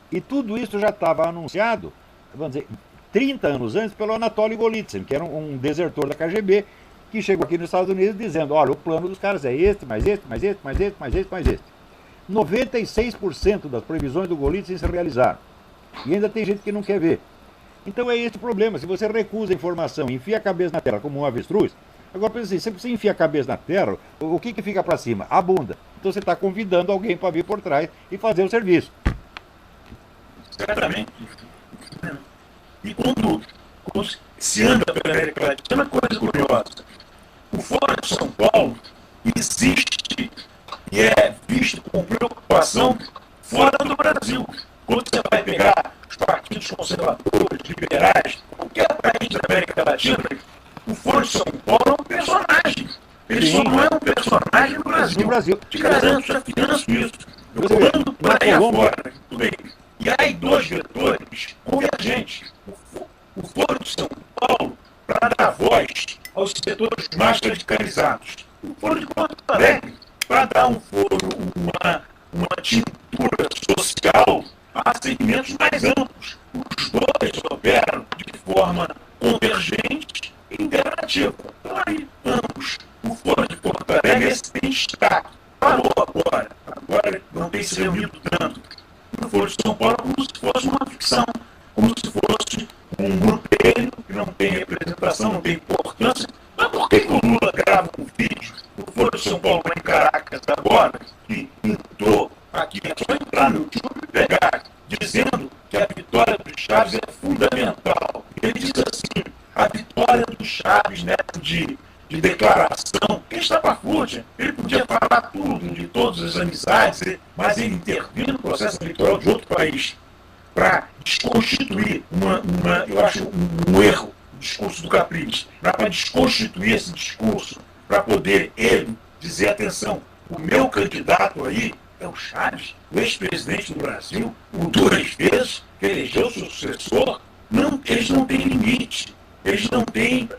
E tudo isso já estava anunciado, vamos dizer, 30 anos antes, pelo Anatoly Golitsyn, que era um desertor da KGB, que chegou aqui nos Estados Unidos dizendo: olha, o plano dos caras é este, mais este, mais este, mais este, mais este, mais este. 96% das previsões do Golitsyn se realizaram. E ainda tem gente que não quer ver. Então é esse o problema. Se você recusa a informação e enfia a cabeça na terra como um avestruz, agora pensa assim, se você enfia a cabeça na terra, o que fica para cima? A bunda. Então você está convidando alguém para vir por trás e fazer o serviço. Certamente. E quando se anda pela América Latina, é uma coisa curiosa. O Fórum de São Paulo existe e é visto com preocupação fora do Brasil. Quando você vai pegar os partidos conservadores, liberais, qualquer país da América Latina, o Fórum de São Paulo é um personagem. Ele só não é um personagem no Brasil. No Brasil. Te garanto, já finanço isso. Quando por aí afora, tudo bem. E aí dois vetores convergentes. O Fórum de São Paulo para dar voz aos setores mais radicalizados. O Fórum de Porto Alegre para dar um foro, uma tintura social a segmentos mais amplos. Os dois operam de forma convergente e interativa. Então aí, ambos. O Fórum de Porto Alegre tem destaque. Parou agora. Agora não tem se reunido tanto. No Fórum de São Paulo, como se fosse uma ficção. Como se fosse um grupelho que não tem representação, não tem importância. Mas por que o Lula grava um vídeo no Fórum de São Paulo, lá em Caracas, agora, que entrou aqui, é só entrar no YouTube e pegar, dizendo que a vitória do Chaves é fundamental. Ele diz assim, a vitória do Chaves, né, de declaração, que estapafúrdia. Ele podia falar tudo, de todas as amizades, mas ele interviu no processo eleitoral de outro país para desconstituir eu acho um erro o discurso do Capriles, para desconstituir esse discurso, para poder ele dizer, atenção, o meu candidato aí é o Chaves, o ex-presidente do Brasil, por 2 vezes, que elegeu seu sucessor. Não, eles não têm limite. Eles não têm,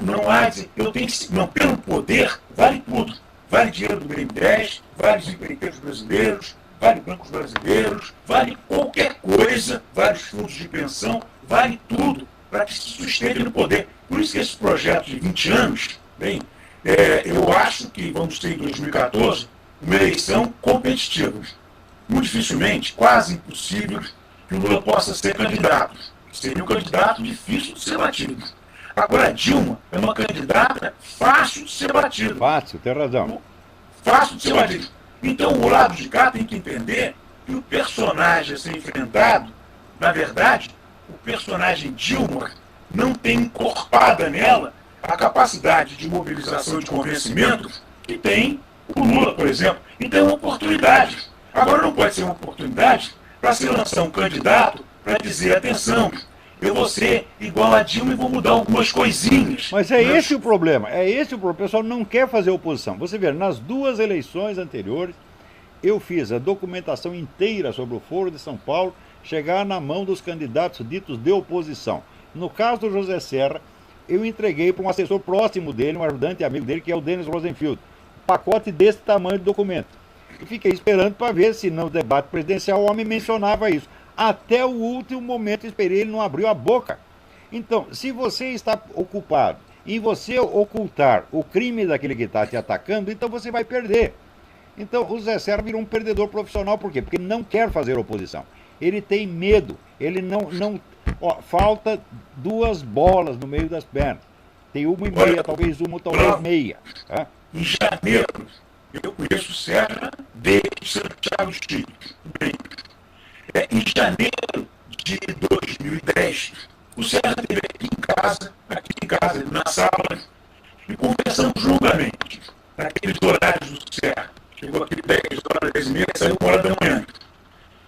não há, eu tenho, não, pelo poder, vale tudo. Vale dinheiro do BNDES, vale os empreiteiros brasileiros, vale bancos brasileiros, vale qualquer coisa, vale os fundos de pensão, vale tudo para que se sustente no poder. Por isso que esse projeto de 20 anos, bem, eu acho que vamos ter em 2014 uma eleição competitiva. Muito dificilmente, quase impossível, que o Lula possa ser candidato. Seria um candidato difícil de ser batido. Agora, a Dilma é uma candidata fácil de ser batida. Fácil, tem razão. Fácil de ser batido. Então, o lado de cá tem que entender que o personagem a ser enfrentado, na verdade, o personagem Dilma não tem encorpada nela a capacidade de mobilização e de convencimento que tem o Lula, por exemplo. Então, é uma oportunidade. Agora, não pode ser uma oportunidade para se lançar um candidato para dizer, atenção, eu vou ser igual a Dilma e vou mudar algumas coisinhas. Mas é esse o problema, é esse o problema. O pessoal não quer fazer oposição. Você vê, nas 2 eleições anteriores, eu fiz a documentação inteira sobre o Foro de São Paulo chegar na mão dos candidatos ditos de oposição. No caso do José Serra, eu entreguei para um assessor próximo dele, um ajudante e amigo dele, que é o Denis Rosenfield, um pacote desse tamanho de documento. E fiquei esperando para ver se no debate presidencial o homem mencionava isso. Até o último momento esperei, ele não abriu a boca. Então, se você está ocupado em você ocultar o crime daquele que está te atacando, então você vai perder. Então, o Zé Serra virou um perdedor profissional. Por quê? Porque ele não quer fazer oposição. Ele tem medo. Ele não falta 2 bolas no meio das pernas. Tem 1,5, talvez 1, talvez meia. Tá? Em janeiro, eu conheço o Serra desde Santiago do Chile. Bem, em janeiro de 2010, o Serra esteve aqui em casa, na sala, e conversamos longamente, naqueles horários do Serra. Chegou aqui 10 horas, 10 e meia, saiu 1 hora da manhã.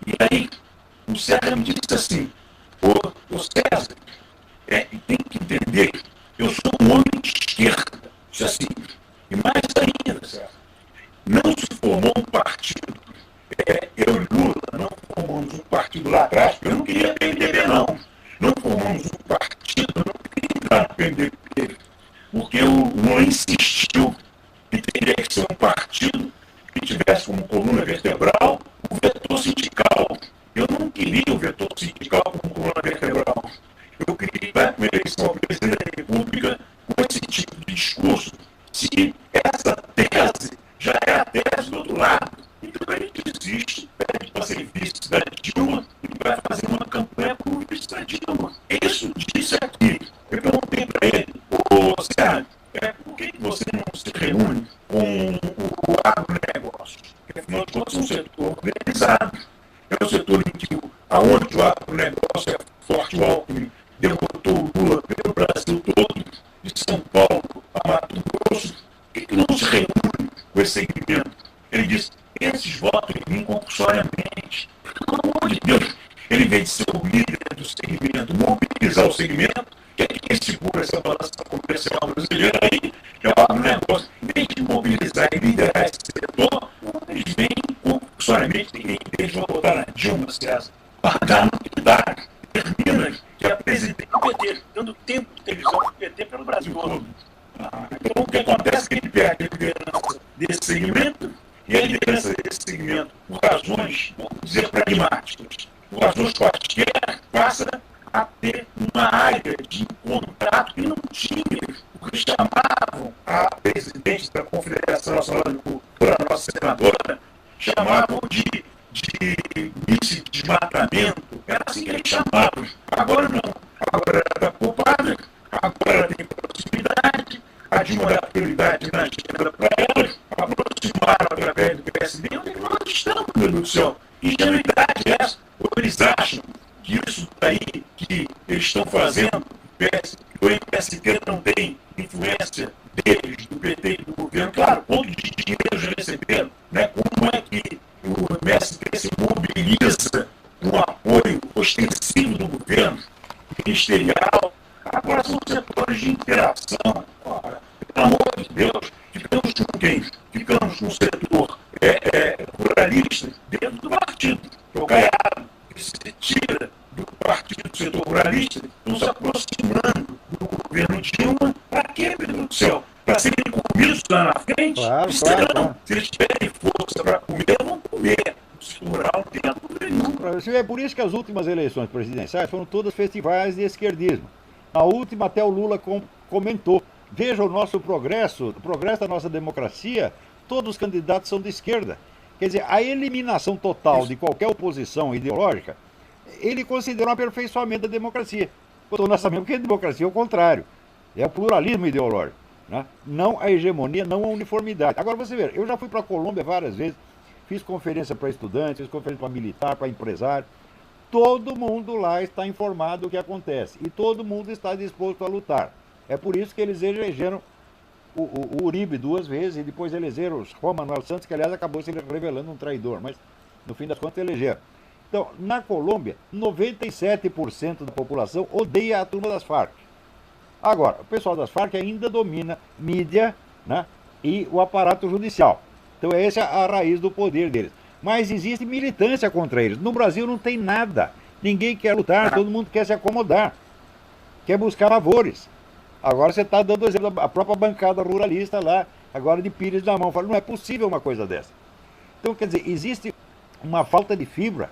E aí, o Serra me disse assim, ô César, tem que entender, eu sou um homem de esquerda. Disse assim, e mais ainda, Serra, não se formou um partido. Eu e Lula não formamos um partido lá atrás, porque eu não queria PMDB, não. Não formamos um partido, eu não queria entrar no PMDB, porque o Lula insistiu que teria que ser um partido que tivesse como coluna vertebral o vetor sindical. Eu não queria o vetor sindical como coluna vertebral. Eu queria ir uma eleição ao presidente da República com esse tipo de discurso. Se essa tese já é a tese do outro lado, então a gente desiste, pede para ser vice da Dilma e vai fazer uma campanha como vice da Dilma. Isso disse aqui. Eu perguntei para ele, Serra, por que você não se reúne com o agronegócio? Porque, afinal de contas, é um setor organizado. É um setor em que, aonde o agronegócio é forte, o Alckmin derrotou o Lula pelo Brasil todo, de São Paulo a Mato Grosso. Por que não se reúne com esse segmento? Ele disse, esses votos em mim compulsoriamente. Pelo amor de Deus, ele vem de ser o líder do segmento, mobilizar o segmento, que é quem segura essa balança comercial brasileira aí, é o agronegócio. Em vez de mobilizar e liderar esse setor, eles vêm compulsoriamente, ninguém deles vai votar na Dilma, César. Pagar no que dá. Termina que é a presidente do PT, dando tempo de televisão do PT pelo Brasil todo. Então, o que acontece é que ele perde a liderança desse segmento, e a liderança desse segmento, por razões, vamos dizer, pragmáticas, por razões quaisquer, passa a ter uma área de contato que não tinha, o que chamavam a presidente da Confederação Nacional de Cultura, a nossa senadora, chamavam de vice de desmatamento, era assim que eles chamavam. Agora não, agora ela está culpada, agora ela tem proximidade, a Dilma dá prioridade na agenda para ela, aproximaram através do PSD, onde nós estamos, meu Deus do céu. Ingenuidade é essa, ou eles acham que isso daí que eles estão fazendo, o MST não tem influência deles, do PT e do governo, claro, quanto de dinheiro já receberam, né? Como é que o MST se mobiliza com o apoio ostensivo do governo ministerial? Agora, são setores de interação. Ora, pelo amor de Deus, ficamos com quem? Ficamos com o setor ruralista dentro do partido, que é o Caiado, que se tira do partido do setor ruralista, estão se aproximando do governo Dilma. Para quê, meu Deus do céu? Para serem comidos lá na frente? Claro. Se eles tiverem força para comer, vão comer. O setor rural não tem apoio nenhum. É por isso que as últimas eleições presidenciais foram todas festivais de esquerdismo. Na última, até o Lula comentou: veja o nosso progresso, o progresso da nossa democracia, todos os candidatos são de esquerda. Quer dizer, a eliminação total de qualquer oposição ideológica, ele considerou um aperfeiçoamento da democracia. Quando nós sabemos que a democracia é o contrário, é o pluralismo ideológico, né? Não a hegemonia, não a uniformidade. Agora você vê, eu já fui para a Colômbia várias vezes, fiz conferência para estudantes, fiz conferência para militar, para empresário. Todo mundo lá está informado do que acontece e todo mundo está disposto a lutar. É por isso que eles elegeram o Uribe 2 vezes e depois elegeram o Juan Manuel Santos, que aliás acabou se revelando um traidor, mas no fim das contas elegeram. Então, na Colômbia, 97% da população odeia a turma das Farc. Agora, o pessoal das Farc ainda domina mídia, né, e o aparato judicial. Então essa é a raiz do poder deles. Mas existe militância contra eles. No Brasil não tem nada. Ninguém quer lutar, todo mundo quer se acomodar. Quer buscar favores. Agora você está dando exemplo da própria bancada ruralista lá, agora de Pires na mão. Fala, não é possível uma coisa dessa. Então, quer dizer, existe uma falta de fibra.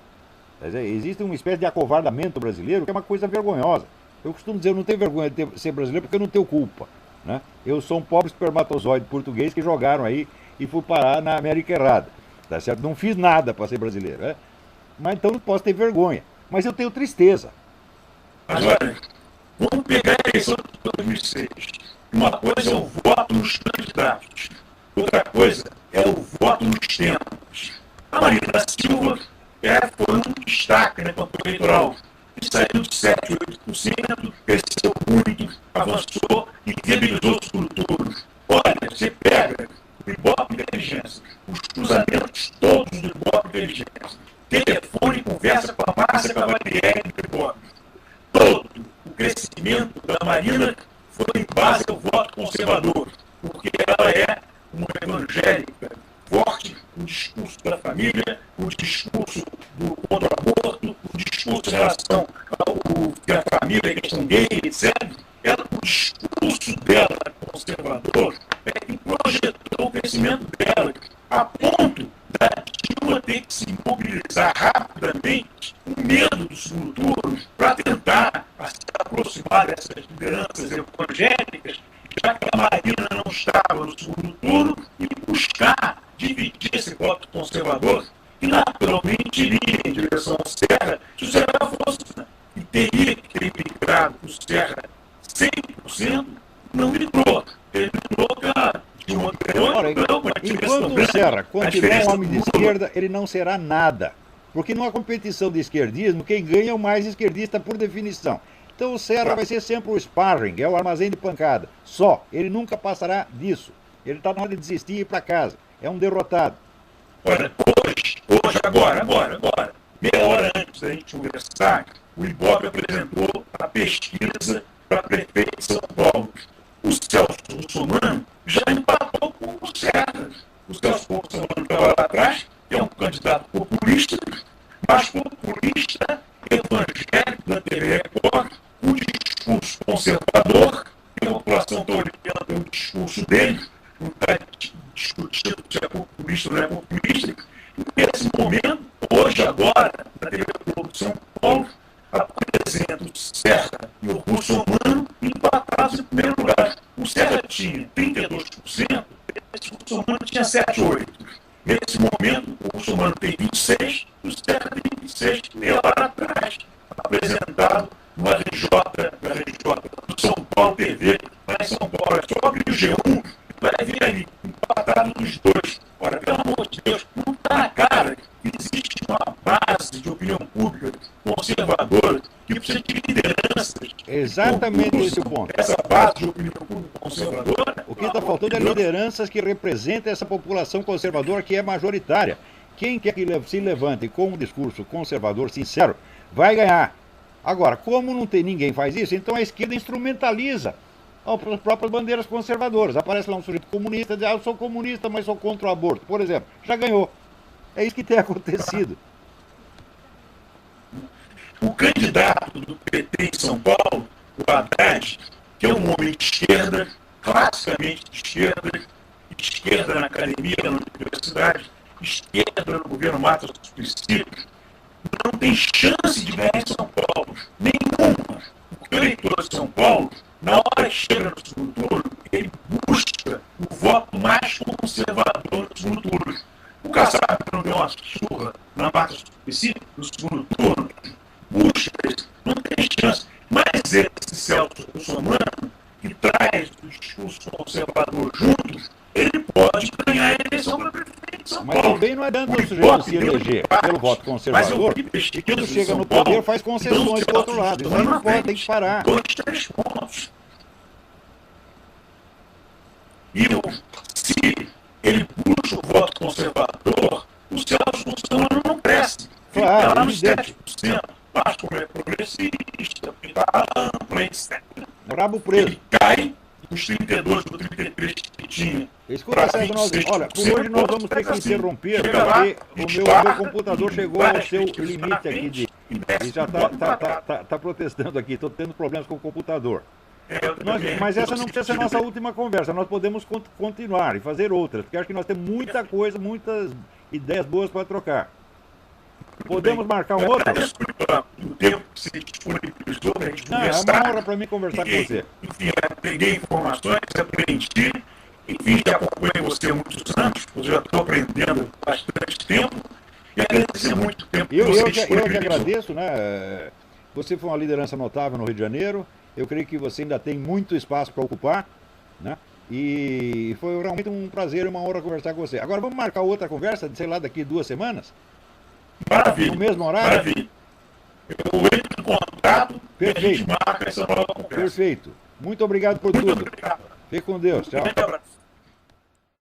Quer dizer, existe uma espécie de acovardamento brasileiro que é uma coisa vergonhosa. Eu costumo dizer, eu não tenho vergonha de ser brasileiro porque eu não tenho culpa, né? Eu sou um pobre espermatozoide português que jogaram aí e fui parar na América errada. Tá certo? Não fiz nada para ser brasileiro, né? Mas então não posso ter vergonha. Mas eu tenho tristeza. Mas olha, vamos pegar a eleição de 2006. Uma coisa é o voto nos candidatos, outra coisa é o voto nos temas. A Marina Silva foi um destaque na campanha eleitoral. E saiu de 7, 8%, cresceu muito, avançou e viabilizou os produtores. Olha, você pega o Ibope Inteligência, os cruzamentos todos do Ibope Inteligência, telefone, conversa com a Márcia Cavalieri do Ibope. Todo o crescimento da Marina foi em base ao voto conservador, porque ela é uma evangélica forte, o discurso da família, o discurso do contra o aborto, o discurso em relação à família, a questão gay, etc. O discurso dela conservador é que projetou o crescimento dela, a ponto da Dilma ter que se mobilizar rapidamente, com medo do segundo turno, para tentar se aproximar dessas lideranças evangélicas, já que a Marina não estava no segundo turno, e buscar dividir esse voto conservador, que naturalmente iria em direção ao Serra, se o Serra fosse, e teria que ter migrado o Serra 100%, não migrou. Ele migrou de uma enquanto o Serra continuar um homem de esquerda, ele não será nada. Porque numa competição de esquerdismo, quem ganha é o mais esquerdista por definição. Então o Serra vai ser sempre o sparring, é o armazém de pancada. Só. Ele nunca passará disso. Ele está na hora de desistir e ir para casa. É um derrotado. Olha, hoje, agora, meia hora antes da gente conversar, o Ibope apresentou a pesquisa para prefeito de São Paulo. O Celso Russomano já empatou com o Serra. O Celso Russomano estava lá atrás, que é um candidato populista, mas populista evangélico da TV Record, um discurso conservador, que a população está olhando pelo discurso dele, não está discutindo se é populista ou não é populista. E nesse momento, hoje, agora, na TV Globo de São Paulo, apresenta o Serra e o Russomano empatados em primeiro lugar. O Serra tinha 32%, o Russomano tinha 7,8%. Nesse momento, o Russomano tem 26%, o Serra tem 26%, meia hora atrás, apresentado no RJ do São Paulo TV, lá em São Paulo. É só abrir o G1, vai ver ali, empatado dos dois. Ora, pelo amor de Deus, não está na cara que existe uma base de opinião pública conservadora que precisa de lideranças. Exatamente esse o ponto. Essa base de opinião pública conservadora. O que está faltando é lideranças que representem essa população conservadora que é majoritária. Quem quer que se levante com um discurso conservador sincero vai ganhar. Agora, como não tem, ninguém faz isso, então a esquerda instrumentaliza as próprias bandeiras conservadoras. Aparece lá um sujeito comunista, diz, eu sou comunista, mas sou contra o aborto, por exemplo. Já ganhou. É isso que tem acontecido. O candidato do PT em São Paulo, o Haddad, que é um homem de esquerda, classicamente de esquerda na academia, na universidade, esquerda no governo Matos Suplicy, não tem chance de ganhar em São Paulo. Nenhuma. Porque o eleitor de São Paulo, na hora que chega no segundo turno, ele busca o voto mais conservador no segundo turno. O Kassab não deu uma surra na Matos Suplicy no segundo turno, busca isso, não tem chance. Mas esse Celso Russomano, que traz o discurso conservador juntos, ele pode ganhar a eleição para prefeito de São Paulo. Mas também não adianta o sujeito se eleger pelo voto conservador, e quando chega no poder faz concessões do outro lado. Isso aí não pode, tem que parar. 2, 3 pontos. E se ele puxa o voto conservador, o Celso Russomano não cresce. Claro, Fica lá ele nos deve. 7%. Mas como é progressista, fica amplo, etc. Rabo preso. Ele cai dos 32 ou 33 que tinha. Escuta, César, olha, por hoje nós vamos ter que interromper, porque o meu computador chegou ao seu limite aqui de... E já está protestando aqui, estou tendo problemas com o computador. Mas essa não precisa ser a nossa última conversa, nós podemos continuar e fazer outras, porque acho que nós temos muita coisa, muitas ideias boas para trocar. Podemos marcar um outro? O tempo que se disponibilizou para a gente conversar. É uma honra para mim conversar com você. Enfim, peguei informações, aprendi. Enfim, já acompanho você há muitos anos, eu já estou aprendendo bastante tempo. E agradecer muito o tempo que você disponibilizou. Eu que agradeço, né? Você foi uma liderança notável no Rio de Janeiro. Eu creio que você ainda tem muito espaço para ocupar, né? E foi realmente um prazer e uma honra conversar com você. Agora vamos marcar outra conversa, sei lá, daqui 2 semanas? Maravilha. No mesmo horário? Maravilha. Eu entro em contato e a gente marca essa nova conversa. Perfeito. Muito obrigado por tudo. Muito obrigado. Fique com Deus. Tchau. Um grande abraço.